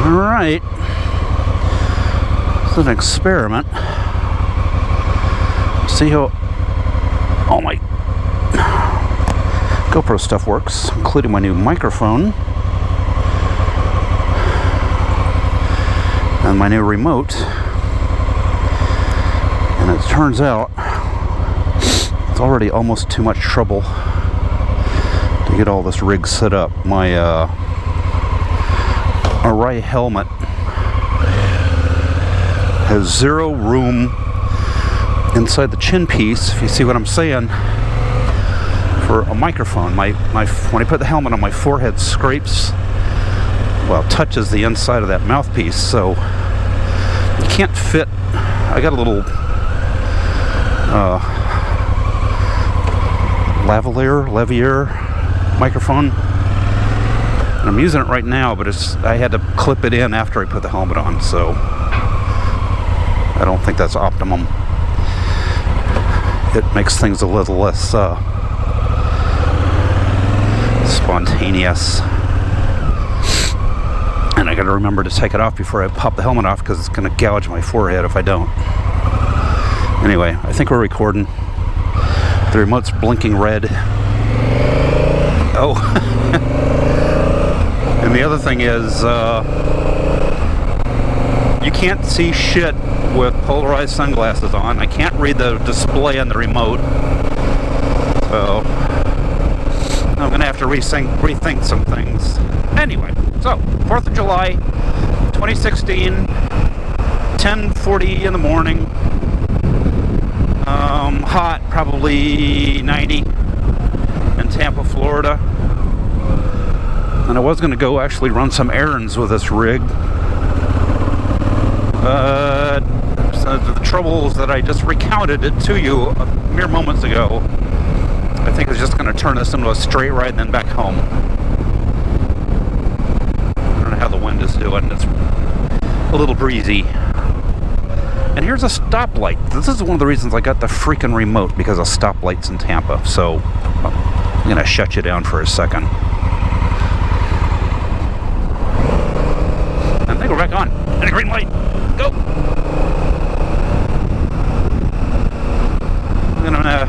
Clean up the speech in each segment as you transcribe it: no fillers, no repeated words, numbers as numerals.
Alright. This is an experiment. See how all my GoPro stuff works, including my new microphone and my new remote. And it turns out it's already almost too much trouble to get all this rig set up. My array helmet has zero room inside the chin piece, if you see what I'm saying, for a microphone. When I put the helmet on, my forehead scrapes, well, touches the inside of that mouthpiece, so you can't fit. I got a little lavalier microphone, and I'm using it right now, but I had to clip it in after I put the helmet on, so I don't think that's optimum. It makes things a little less spontaneous. And I gotta remember to take it off before I pop the helmet off, because it's gonna gouge my forehead if I don't. Anyway, I think we're recording. The remote's blinking red. Oh. And the other thing is, you can't see shit with polarized sunglasses on. I can't read the display on the remote. So I'm gonna have to rethink some things. Anyway, so 4th of July 2016, 10:40 in the morning. Hot, probably 90 in Tampa, Florida. And I was gonna go actually run some errands with this rig. So the troubles that I just recounted it to you mere moments ago, I think is just going to turn this into a straight ride and then back home. I don't know how the wind is doing. It's a little breezy. And here's a stoplight. This is one of the reasons I got the freaking remote, because of stoplights in Tampa. So I'm going to shut you down for a second. And then we're back on. And a green light. Go! I'm gonna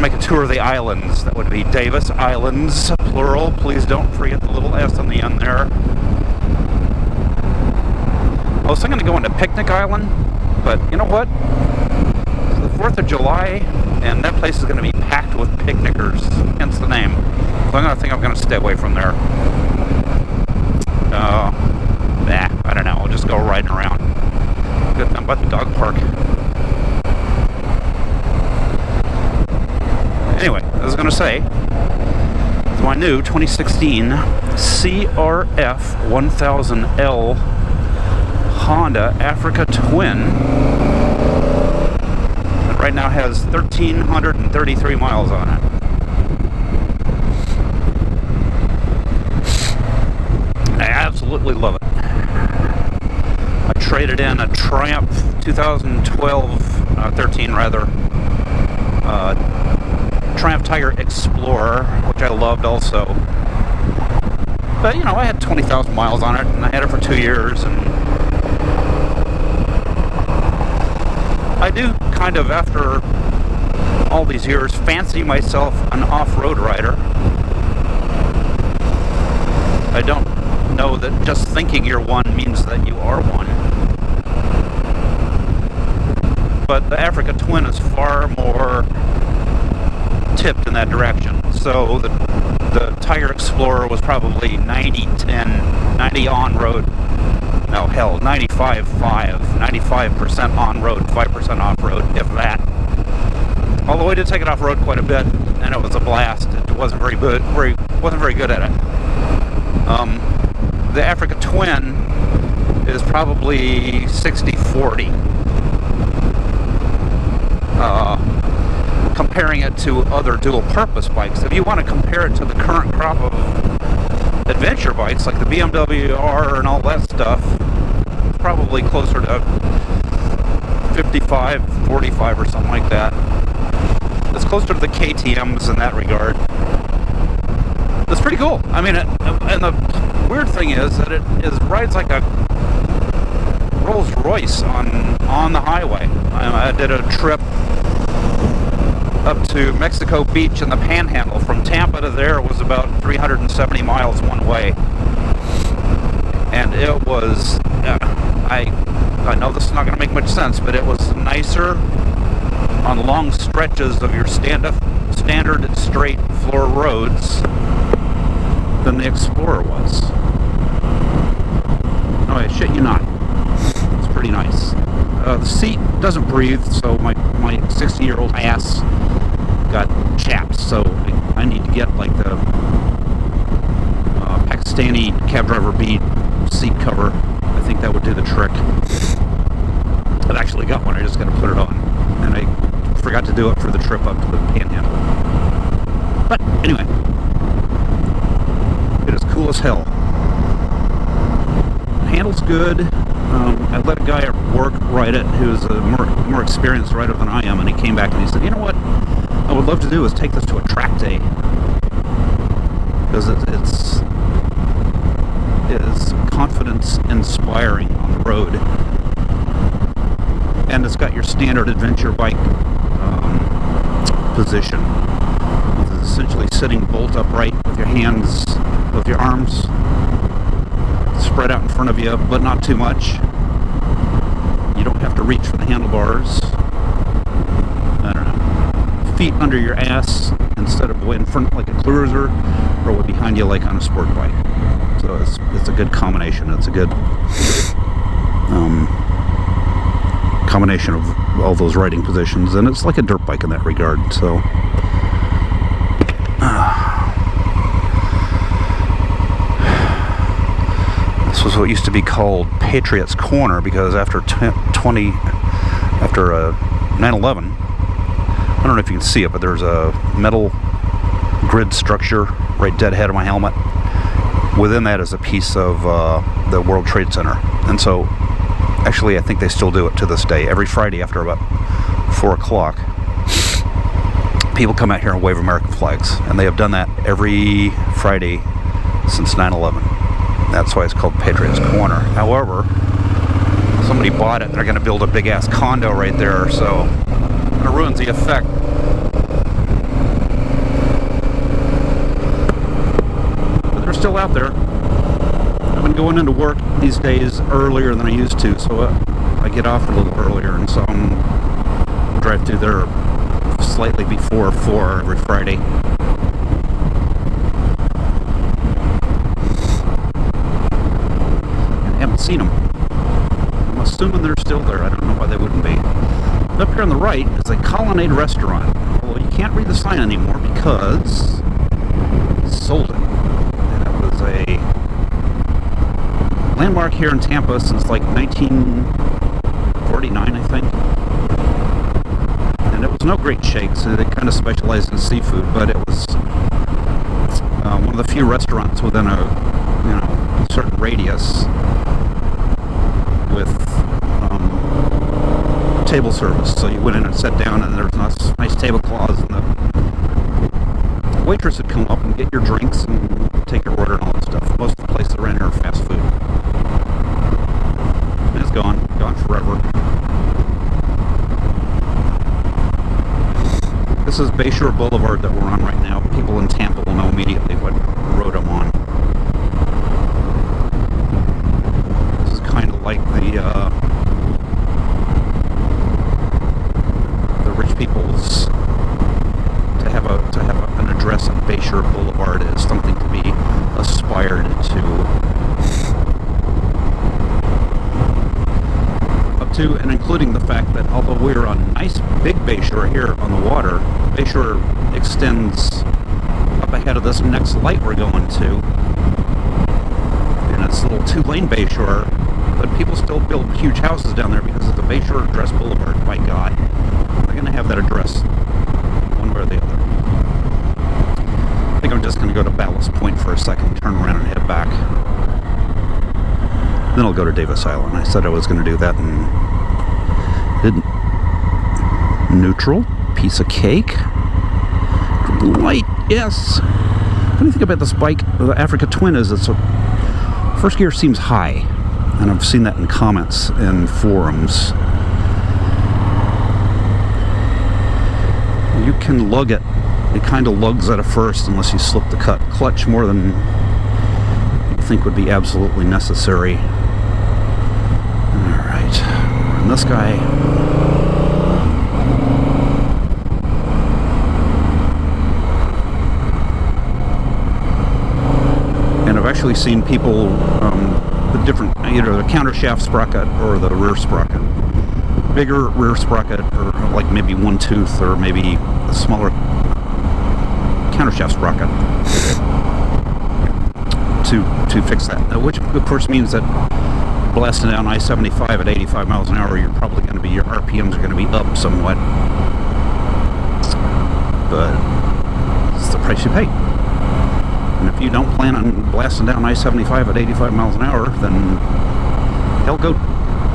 make a tour of the islands. That would be Davis Islands, plural. Please don't forget the little S on the end there. I was thinking of going to Picnic Island, but you know what? It's the 4th of July, and that place is going to be packed with picnickers, hence the name. So I'm going to stay away from there. I don't know. I'll just go riding around. Good thing about the dog park. Anyway, I was going to say, it's my new 2016 CRF 1000L Honda Africa Twin. It right now has 1,333 miles on it. I absolutely love it. I traded in a Triumph 13 rather, Triumph Tiger Explorer, which I loved also. But, you know, I had 20,000 miles on it, and I had it for 2 years, and I do kind of, after all these years, fancy myself an off-road rider. I don't know that just thinking you're one means that you are one. But the Africa Twin is far more tipped in that direction. So the Tiger Explorer was probably 90-10, 90 on-road. No, hell, 95-5, 95% on-road, 5% off-road, if that. Although I did take it off-road quite a bit, and it was a blast. It wasn't very good. Wasn't very good at it. The Africa Twin is probably 60-40. Comparing it to other dual-purpose bikes. If you want to compare it to the current crop of adventure bikes, like the BMW R and all that stuff, it's probably closer to 55-45 or something like that. It's closer to the KTMs in that regard. It's pretty cool. I mean, and the weird thing is that it rides like a Rolls Royce on the highway. I did a trip up to Mexico Beach in the Panhandle. From Tampa to there was about 370 miles one way, and it was I know this is not going to make much sense, but it was nicer on long stretches of your standard straight floor roads than the Explorer was. No, I shit you not. It's pretty nice. The seat doesn't breathe, so my 60-year-old ass got chaps, so I need to get like the Pakistani cab driver bead seat cover. I think that would do the trick. I've actually got one, I just got to put it on. And I forgot to do it for the trip up to the Panhandle. But anyway, it is cool as hell. The handle's good. I let a guy at work ride it who's a more experienced rider than I am, and he came back and he said, you know what I would love to do is take this to a track day, because it's confidence inspiring on the road, and it's got your standard adventure bike position, with essentially sitting bolt upright with your hands, with your arms spread out in front of you, but not too much. You don't have to reach for the handlebars. I don't know. Feet under your ass instead of way in front like a cruiser, or way behind you like on a sport bike. So it's a good combination. It's a good combination of all those riding positions, and it's like a dirt bike in that regard. So this was what used to be called Patriots Corner, because after 9/11, I don't know if you can see it, but there's a metal grid structure right dead ahead of my helmet. Within that is a piece of the World Trade Center. And so, actually, I think they still do it to this day. Every Friday after about 4 o'clock, people come out here and wave American flags. And they have done that every Friday since 9/11. That's why it's called Patriots Corner. However, somebody bought it and they're going to build a big-ass condo right there, so it ruins the effect. Still out there. I've been going into work these days earlier than I used to, so I get off a little earlier, and so I'll drive through there slightly before 4 every Friday. I haven't seen them. I'm assuming they're still there. I don't know why they wouldn't be. Up here on the right is a Colonnade restaurant. Well, you can't read the sign anymore because it's sold it. A landmark here in Tampa since like 1949, I think. And it was no great shakes. They kind of specialized in seafood, but it was one of the few restaurants within a certain radius with table service. So you went in and sat down, and there was nice tablecloths, and the waitress would come up and get your drinks and take your order and all that stuff. Most of the places around here are fast food. And it's gone forever. This is Bayshore Boulevard that we're on right now. People in Tampa will know immediately what road I'm on. This is kind of like the rich people's to have an address on Bayshore Boulevard is something to be aspired to. Up to and including the fact that although we're on nice big Bayshore here on the water, Bayshore extends up ahead of this next light we're going to. And it's a little 2-lane Bayshore, but people still build huge houses down there because it's a Bayshore Address Boulevard. My God. They're going to have that address one way or the other. I think I'm just going to go to Ballast Point for a second, turn around and head back. Then I'll go to Davis Island. I said I was going to do that and didn't. Neutral. Piece of cake. Light. Yes. What do you think about this bike? The Africa Twin is it's First gear seems high, and I've seen that in comments in forums. You can lug it. It kind of lugs at a first unless you slip the clutch more than you think would be absolutely necessary. Alright, and this guy. And I've actually seen people with different, either the countershaft sprocket or the rear sprocket. Bigger rear sprocket, or like maybe one tooth, or maybe a smaller countershaft sprocket to fix that. Which of course means that blasting down I-75 at 85 miles an hour, you're probably going to be, your RPMs are going to be up somewhat. But it's the price you pay. And if you don't plan on blasting down I-75 at 85 miles an hour, then he'll go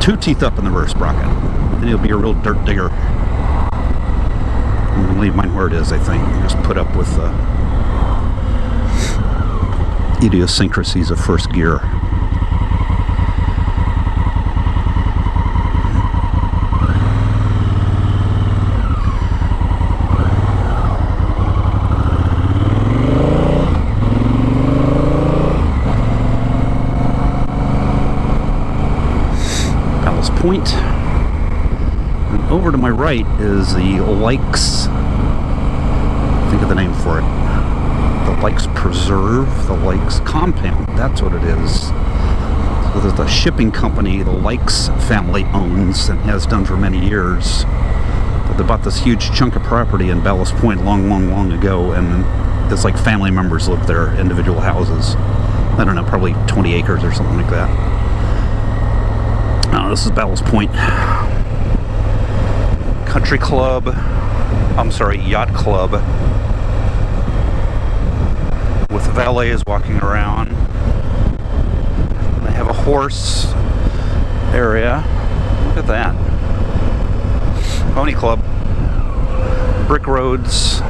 2 teeth up in the rear sprocket. Then you'll be a real dirt digger. I'm going to leave mine where it is, I think. Just put up with the idiosyncrasies of first gear. Point. And over to my right is the Likes. Think of the name for it. The Likes Preserve, the Likes Compound. That's what it is. So there's the shipping company the Likes family owns and has done for many years. But they bought this huge chunk of property in Ballast Point long ago, and it's like family members live there, individual houses. I don't know, probably 20 acres or something like that. This is Ballast Point Country Club. I'm sorry, Yacht Club. With valets walking around. They have a horse area. Look at that. Pony Club. Brick roads.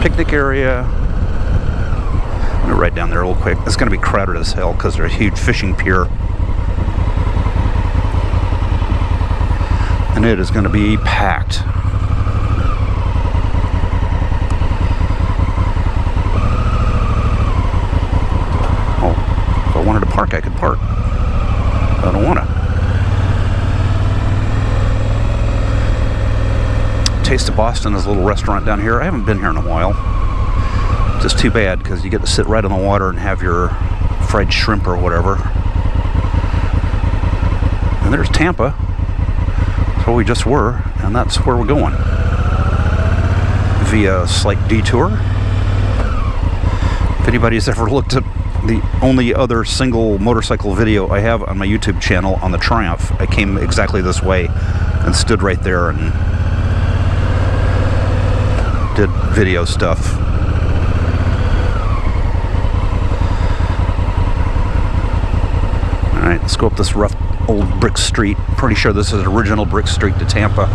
Picnic area. I'm gonna ride down there real quick. It's gonna be crowded as hell because there's a huge fishing pier. And it is going to be packed. Oh, if I wanted to park, I could park. I don't want to. Taste of Boston is a little restaurant down here. I haven't been here in a while. Just too bad, because you get to sit right on the water and have your fried shrimp or whatever. And there's Tampa. Where we just were, and that's where we're going via a slight detour. If anybody's ever looked at the only other single motorcycle video I have on my YouTube channel on the Triumph, I came exactly this way and stood right there and did video stuff. Alright, let's go up this rough old brick street. Pretty sure this is an original brick street to Tampa.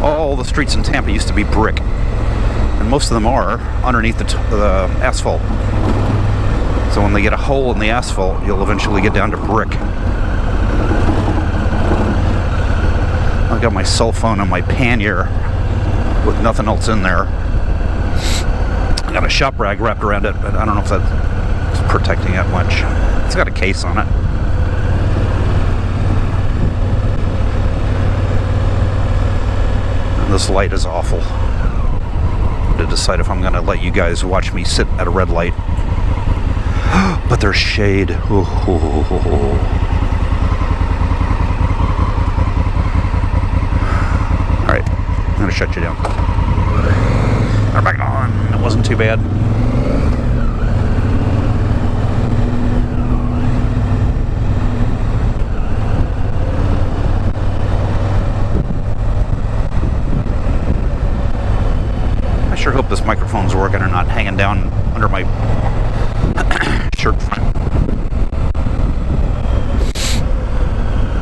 All the streets in Tampa used to be brick, and most of them are underneath the asphalt. So when they get a hole in the asphalt, you'll eventually get down to brick. I've got my cell phone on my pannier with nothing else in there. I got a shop rag wrapped around it, but I don't know if that's protecting it much. It's got a case on it. And this light is awful. To decide if I'm going to let you guys watch me sit at a red light. But there's shade. Alright, I'm going to shut you down. We're back on. It wasn't too bad. I sure hope this microphone's working or not hanging down under my shirt front.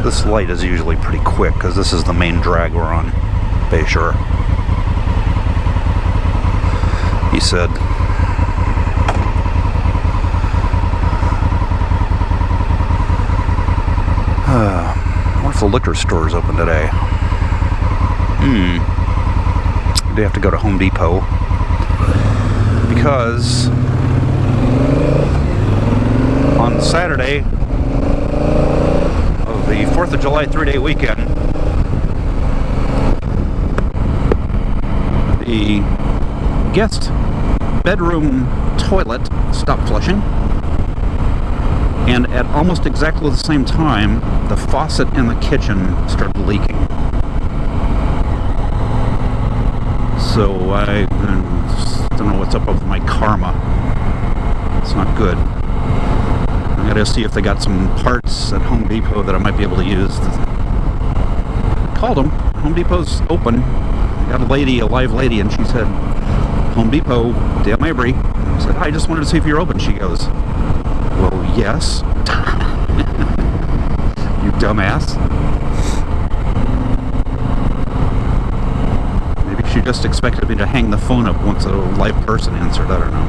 This light is usually pretty quick because this is the main drag we're on, Bayshore. he said. I wonder if the liquor store is open today. Do have to go to Home Depot because on Saturday of the 4th of July 3-day weekend, the guest bedroom toilet stopped flushing, and at almost exactly the same time, the faucet in the kitchen started leaking. So I don't know what's up with my karma. It's not good. I gotta see if they got some parts at Home Depot that I might be able to use. I called them. Home Depot's open. I got a live lady, and she said, Home Depot, Dale Mabry. I said, I just wanted to see if you're open. She goes, well, yes. You dumbass. Maybe she just expected me to hang the phone up once a live person answered. I don't know.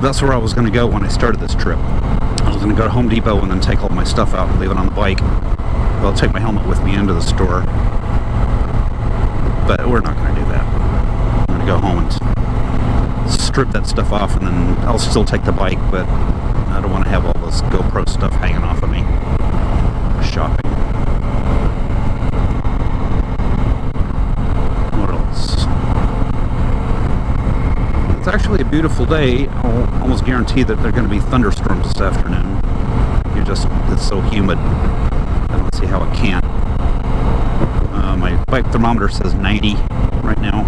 That's where I was going to go when I started this trip. I was going to go to Home Depot and then take all my stuff out and leave it on the bike. Well, I'll take my helmet with me into the store. But we're not going to do that. I'm going to go home and strip that stuff off, and then I'll still take the bike, but I don't want to have all this GoPro stuff hanging off of me. Shopping. What else? It's actually a beautiful day. I'll almost guarantee that there are going to be thunderstorms this afternoon. It's so humid. I don't see how it can't. My bike thermometer says 90 right now.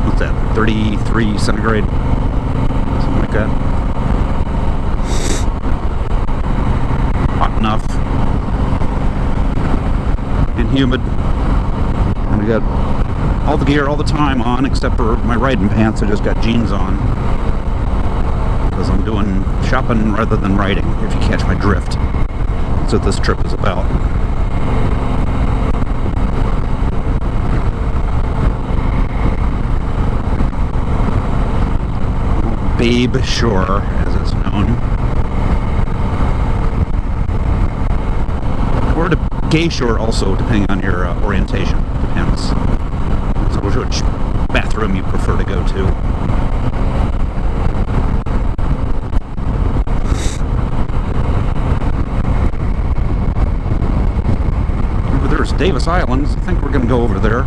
What's that? 33 centigrade? Something like that. Hot enough. And humid. And I got all the gear all the time on, except for my riding pants. I just got jeans on. Because I'm doing shopping rather than riding, if you catch my drift. That's what this trip is about. Babe Shore, as it's known. Or to Gay Shore also, depending on your orientation. Depends. So which bathroom you prefer to go to. Over there's Davis Islands. I think we're going to go over there.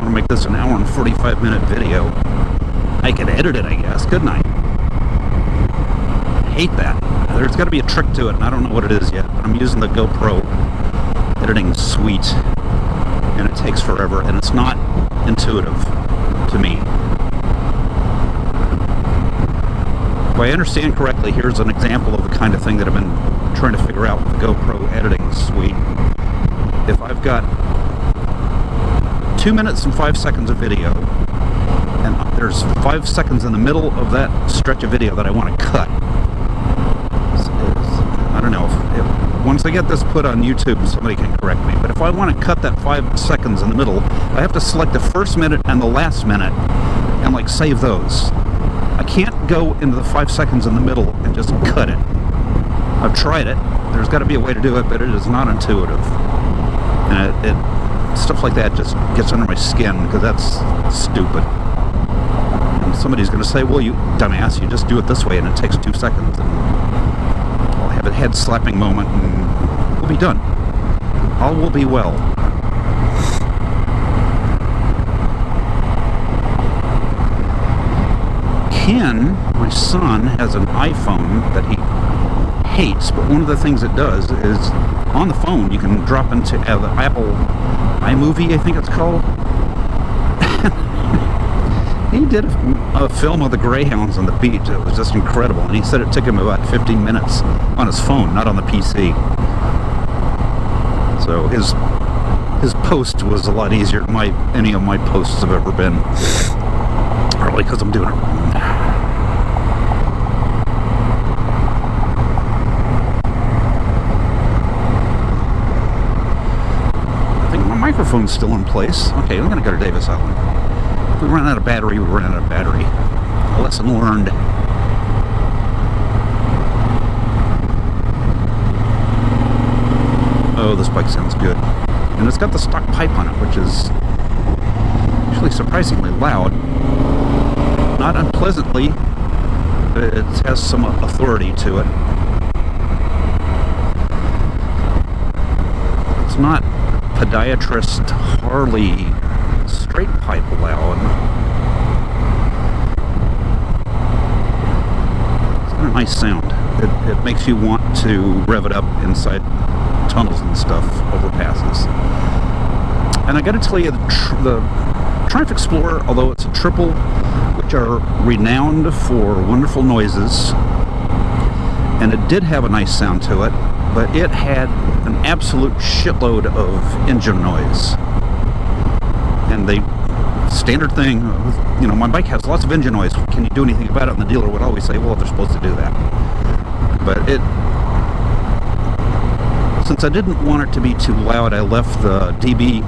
Make this an hour and 45-minute video. I could edit it, I guess, couldn't I? I hate that. There's got to be a trick to it, and I don't know what it is yet. But I'm using the GoPro editing suite, and it takes forever, and it's not intuitive to me. If I understand correctly, here's an example of the kind of thing that I've been trying to figure out with the GoPro editing suite. If I've got 2 minutes and 5 seconds of video, and there's 5 seconds in the middle of that stretch of video that I want to cut. I don't know if once I get this put on YouTube, somebody can correct me, but if I want to cut that 5 seconds in the middle, I have to select the first minute and the last minute and like save those. I can't go into the 5 seconds in the middle and just cut it. I've tried it. There's got to be a way to do it, but it is not intuitive. And stuff like that just gets under my skin, because that's stupid. And somebody's going to say, well, you dumbass, you just do it this way and it takes 2 seconds. And I'll have a head-slapping moment and we'll be done. All will be well. Ken, my son, has an iPhone that he hates, but one of the things it does is on the phone you can drop into the Apple iMovie, I think it's called. He did a film of the greyhounds on the beach. It was just incredible, and he said it took him about 15 minutes on his phone, not on the PC. So his post was a lot easier than any of my posts have ever been. Probably because I'm doing it wrong. microphone's still in place. Okay, I'm gonna go to Davis Island. If we run out of battery, we run out of battery. A lesson learned. Oh, this bike sounds good. And it's got the stock pipe on it, which is actually surprisingly loud. Not unpleasantly, but it has some authority to it. It's not podiatrist Harley straight pipe loud. It's got a nice sound. It makes you want to rev it up inside tunnels and stuff, overpasses. And I gotta tell you, the Triumph Explorer, although it's a triple, which are renowned for wonderful noises, and it did have a nice sound to it, but it had an absolute shitload of engine noise. And the standard thing, you know, my bike has lots of engine noise. Can you do anything about it? And the dealer would always say, well, they're supposed to do that. But since I didn't want it to be too loud, I left the dB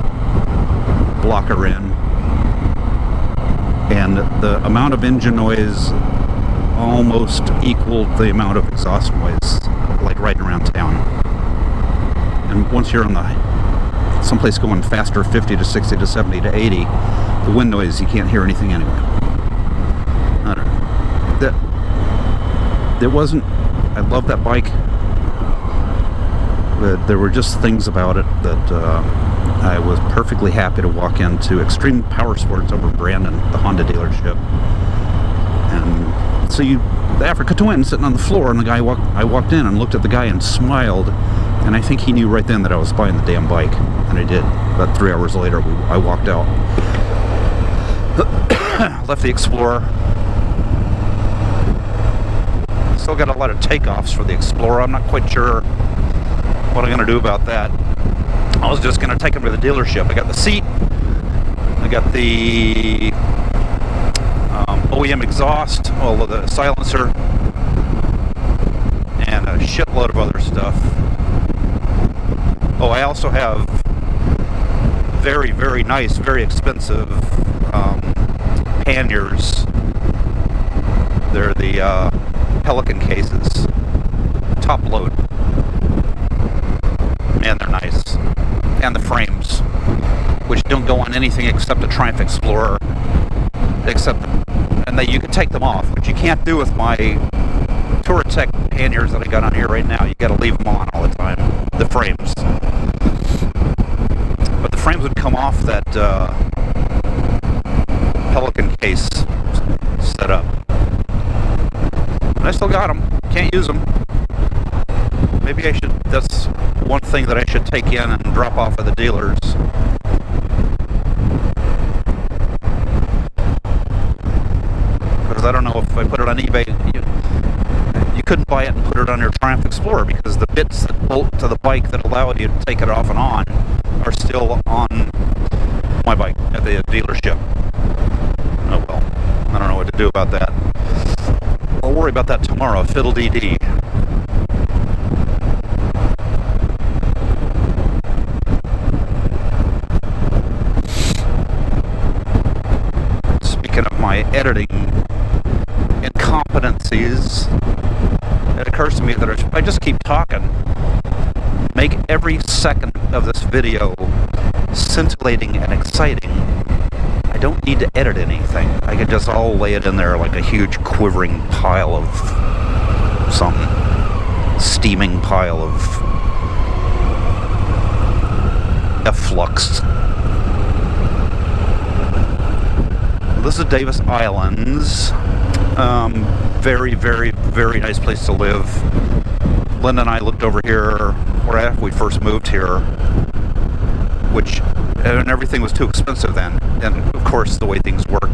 blocker in. And the amount of engine noise almost equaled the amount of exhaust noise, like riding around town. And once you're on someplace going faster, 50 to 60 to 70 to 80, the wind noise, you can't hear anything anyway. I don't know. It wasn't, I love that bike, but there were just things about it that I was perfectly happy to walk into Extreme Power Sports over in Brandon, the Honda dealership. And so the Africa Twin sitting on the floor, and I walked in and looked at the guy and smiled, and I think he knew right then that I was buying the damn bike, and I did. About 3 hours later, I walked out. Left the Explorer. Still got a lot of takeoffs for the Explorer. I'm not quite sure what I'm going to do about that. I was just going to take him to the dealership. I got the seat. I got the OEM exhaust, all of the silencer, and a shitload of other stuff. Oh, I also have very, very nice, very expensive panniers. They're the Pelican cases, top load. Man, they're nice. And the frames, which don't go on anything except a Triumph Explorer, you can take them off, which you can't do with my Touratech panniers that I got on here right now. You got to leave them on all the time, the frames. But the frames would come off that Pelican case setup. And I still got them. Can't use them. Maybe I should, that's one thing that I should take in and drop off at the dealers. Because I don't know if I put it on eBay, you couldn't buy it and put it on your Triumph Explorer because the bits that bolt to the bike that allow you to take it off and on are still on my bike at the dealership. Oh well, I don't know what to do about that. I'll worry about that tomorrow, fiddle-dee-dee. Of my editing incompetencies, it occurs to me that if I just keep talking, make every second of this video scintillating and exciting, I don't need to edit anything. I can just all lay it in there like a huge quivering pile of something, steaming pile of efflux. This is Davis Islands. Very, very, very nice place to live. Linda and I looked over here right after we first moved here, and everything was too expensive then. And of course, the way things work,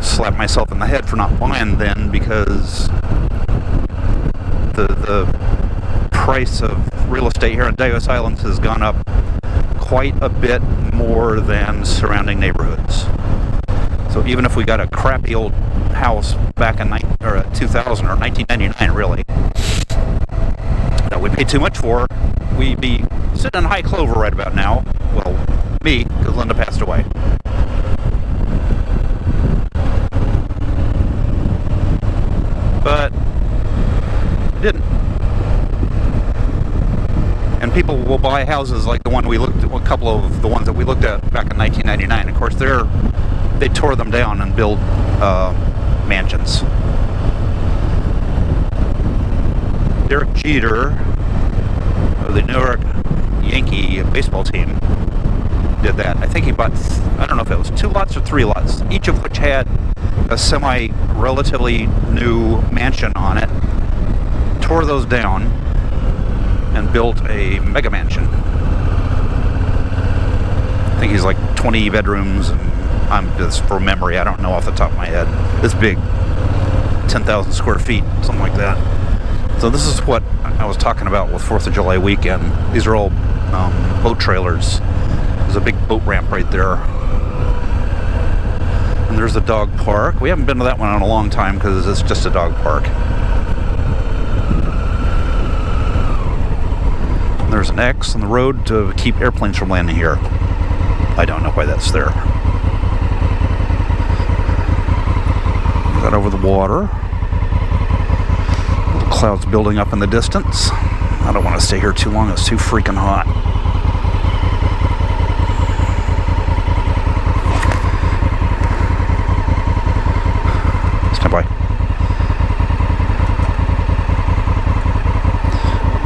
slapped myself in the head for not buying then because the price of real estate here in Davis Islands has gone up quite a bit more than surrounding neighborhoods. So even if we got a crappy old house back in 2000 or 1999 really, that we paid too much for, we'd be sitting in high clover right about now. Well, me, because Linda passed away. But it didn't. And people will buy houses like the one we looked at, a couple of the ones that we looked at back in 1999. Of course, they tore them down and built mansions. Derek Jeter of the New York Yankee baseball team did that. I think he bought, I don't know if it was 2 lots or 3 lots, each of which had a relatively new mansion on it, tore those down, and built a mega mansion. I think he's like 20 bedrooms, and I'm just from memory, I don't know off the top of my head. It's big, 10,000 square feet, something like that. So this is what I was talking about with 4th of July weekend. These are all boat trailers. There's a big boat ramp right there. And there's the dog park. We haven't been to that one in a long time because it's just a dog park. And there's an X on the road to keep airplanes from landing here. I don't know why that's there. Got over the water. Clouds building up in the distance. I don't want to stay here too long. It's too freaking hot. Stand by.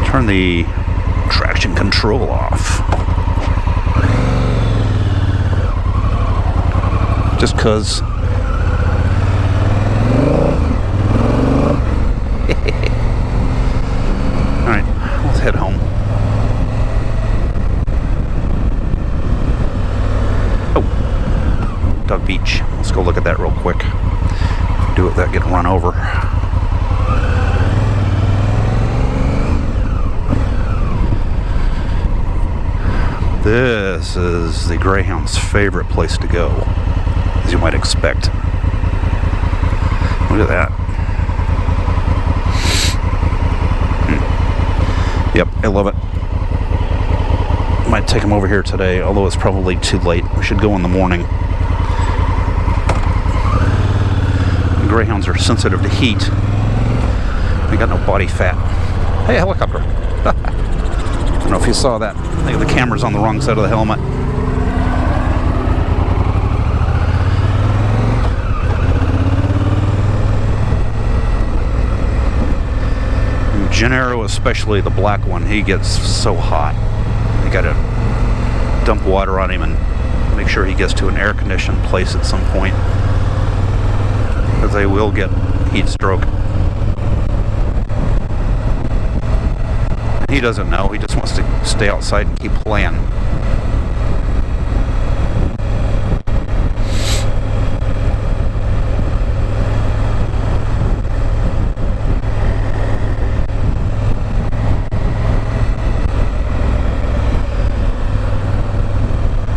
Turn the traction control off. Just 'cause. Alright, let's head home. Oh, Dog Beach. Let's go look at that real quick. Do it without getting run over. This is the Greyhound's favorite place to go, as you might expect. Look at that. Yep, I love it. Might take him over here today, although it's probably too late. We should go in the morning. The Greyhounds are sensitive to heat. They got no body fat. Hey, helicopter. I don't know if you saw that. I think the camera's on the wrong side of the helmet. Gennaro, especially the black one, he gets so hot. You gotta dump water on him and make sure he gets to an air-conditioned place at some point, because they will get heat stroke. And he doesn't know. He just wants to stay outside and keep playing.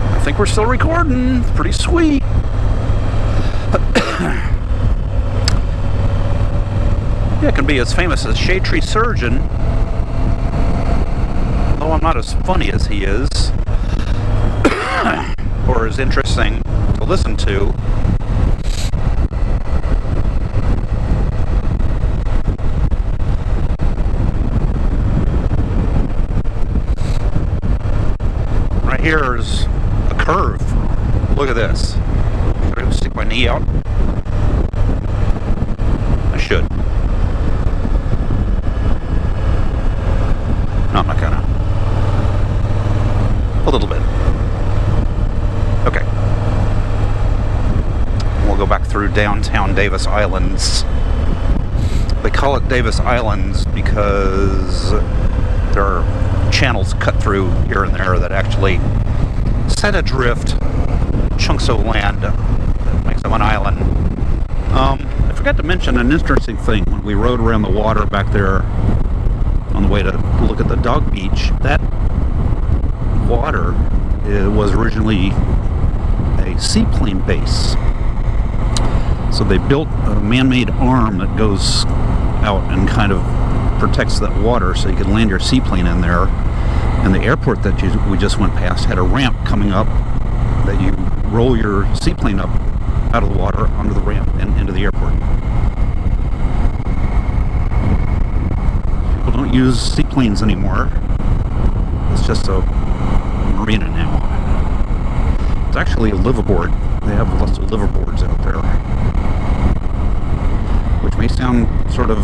I think we're still recording. Pretty sweet. Yeah, it can be as famous as Shade Tree Surgeon, although I'm not as funny as he is, or as interesting to listen to. Right here is a curve. Look at this. Should I stick my knee out? I should. No, I'm not gonna. A little bit. Okay. We'll go back through downtown Davis Islands. They call it Davis Islands because there are channels cut through here and there that actually set adrift chunks of land that makes them an island. I forgot to mention an interesting thing when we rode around the water back there on the way to look at the dog beach. That water was originally a seaplane base. So they built a man-made arm that goes out and kind of protects that water so you can land your seaplane in there. And the airport that we just went past had a ramp coming up that you roll your seaplane up out of the water onto the ramp and into the airport. People don't use seaplanes anymore. It's just a marina now. It's actually a liveaboard. They have lots of liveaboards out there, which may sound sort of...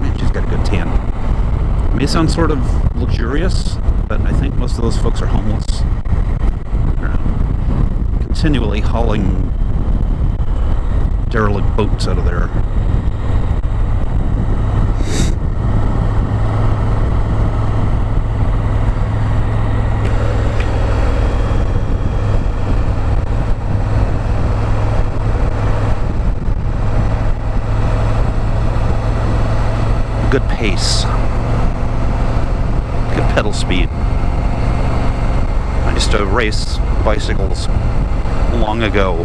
Man, she's got a good tan. It may sound sort of luxurious, but I think most of those folks are homeless. They're continually hauling derelict boats out of there. Good pace, good pedal speed. I used to race bicycles long ago,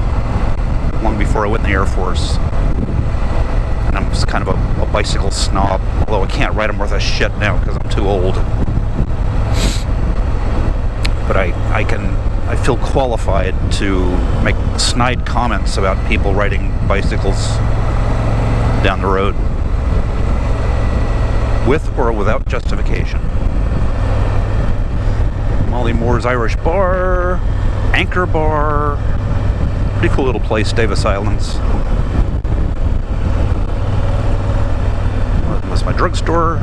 long before I went in the Air Force, and I'm just kind of a bicycle snob, although I can't ride them worth a shit now because I'm too old. But I feel qualified to make snide comments about people riding bicycles down the road, with or without justification. Molly Moore's Irish Bar, Anchor Bar, pretty cool little place, Davis Islands. That's my drugstore.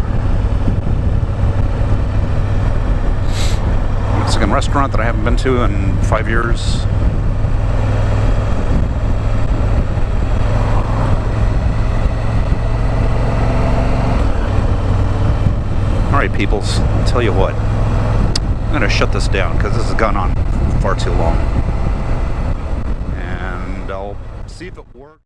Mexican restaurant that I haven't been to in 5 years. Alright, peoples, I'll tell you what, I'm going to shut this down because this has gone on far too long. And I'll see if it works.